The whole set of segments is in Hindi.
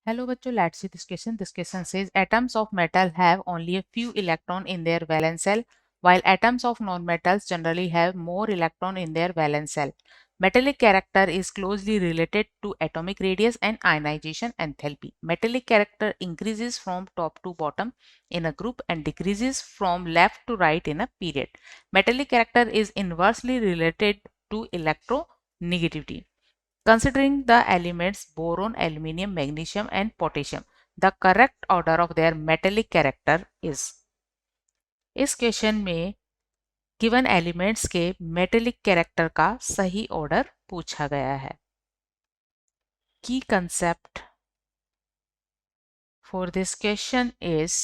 Hello bachcho, let's see this question. This question says atoms of metal have only a few electron in their valence shell, while atoms of non-metals generally have more electron in their valence shell. Metallic character is closely related to atomic radius and ionization enthalpy. Metallic character increases from top to bottom in a group and decreases from left to right in a period. Metallic character is inversely related to electronegativity. Considering the elements boron, aluminium, magnesium and potassium, the correct order of their metallic character is. इस क्वेश्चन में गिवन एलिमेंट्स के मेटेलिक कैरेक्टर का सही ऑर्डर पूछा गया है. की concept for this question is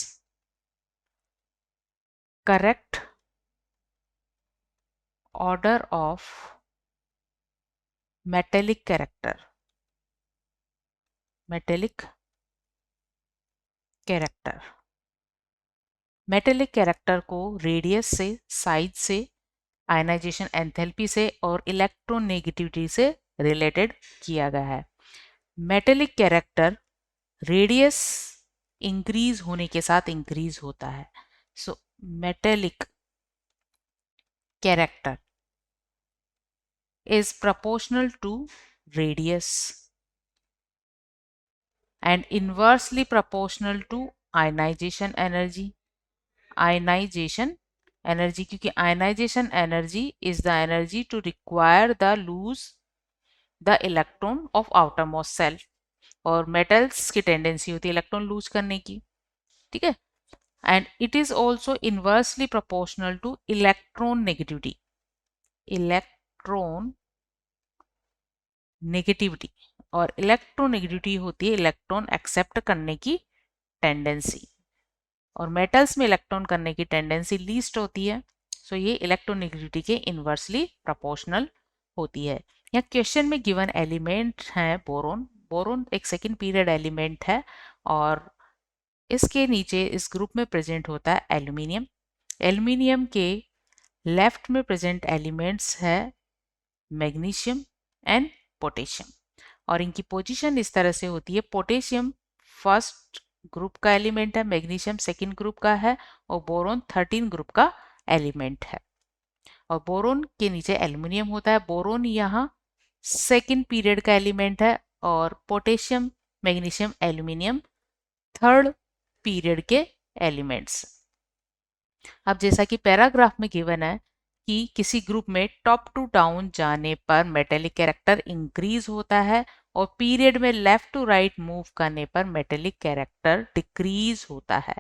correct order of metallic character. Metallic character metallic character को रेडियस से, साइज से, आयनाइजेशन एंथैल्पी से और इलेक्ट्रोनेगेटिविटी से रिलेटेड किया गया है. मेटेलिक कैरेक्टर रेडियस इंक्रीज होने के साथ इंक्रीज होता है. So metallic character is proportional to radius and inversely proportional to ionization energy. Ionization energy, क्योंकि ionization energy is the energy to require the lose the electron of outermost shell. और metals की टेंडेंसी होती है इलेक्ट्रॉन लूज करने की. ठीक है. And it is also inversely proportional two electron negativity. Electron negativity और इलेक्ट्रोनेगेटिविटी होती है इलेक्ट्रॉन एक्सेप्ट करने की टेंडेंसी. और मेटल्स में इलेक्ट्रॉन करने की टेंडेंसी लीस्ट होती है. सो ये इलेक्ट्रोनेगेटिविटी के इनवर्सली प्रोपोर्शनल होती है. यहाँ क्वेश्चन में गिवन एलिमेंट है बोरोन. बोरोन एक सेकेंड पीरियड एलिमेंट है और इसके नीचे इस ग्रुप में प्रेजेंट होता है एल्यूमिनियम. एल्यूमिनियम के लेफ्ट में प्रेजेंट एलिमेंट्स है मैग्नीशियम एंड पोटेशियम. और इनकी पोजीशन इस तरह से होती है. पोटेशियम फर्स्ट ग्रुप का एलिमेंट है, मैग्नीशियम सेकंड ग्रुप का है और बोरोन 13 ग्रुप का एलिमेंट है. और बोरोन के नीचे एल्यूमिनियम होता है. बोरोन यहाँ सेकंड पीरियड का एलिमेंट है और potassium, magnesium, aluminium third period के एलिमेंट्स. अब जैसा कि पैराग्राफ में गिवन है कि किसी ग्रुप में टॉप टू डाउन जाने पर मेटेलिक कैरेक्टर इंक्रीज होता है और पीरियड में लेफ्ट टू राइट मूव करने पर मेटेलिक कैरेक्टर डिक्रीज होता है.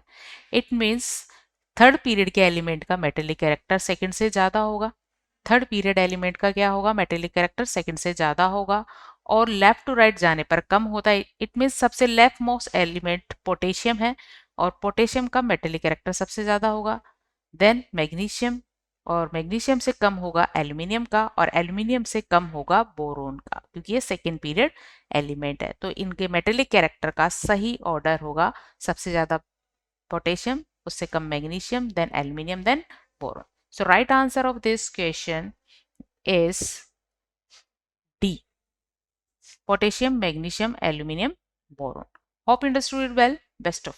इट मीन्स थर्ड पीरियड के एलिमेंट का मेटेलिक कैरेक्टर सेकंड से ज्यादा होगा. थर्ड पीरियड एलिमेंट का क्या होगा, मेटेलिक कैरेक्टर सेकंड से ज्यादा होगा. और लेफ्ट टू राइट जाने पर कम होता है. इट मीन्स सबसे लेफ्ट मोस्ट एलिमेंट पोटेशियम है और पोटेशियम का मेटेलिक कैरेक्टर सबसे ज्यादा होगा. देन मैग्नीशियम, और मैग्नीशियम से कम होगा एल्यूमिनियम का और एल्यूमिनियम से कम होगा बोरोन का, क्योंकि ये सेकेंड पीरियड एलिमेंट है. तो इनके मेटेलिक कैरेक्टर का सही ऑर्डर होगा सबसे ज्यादा पोटेशियम, उससे कम magnesium, then aluminium, then boron. So right answer of this question is D. Potassium, magnesium, aluminium, boron. Hope you understood it well. Best of luck.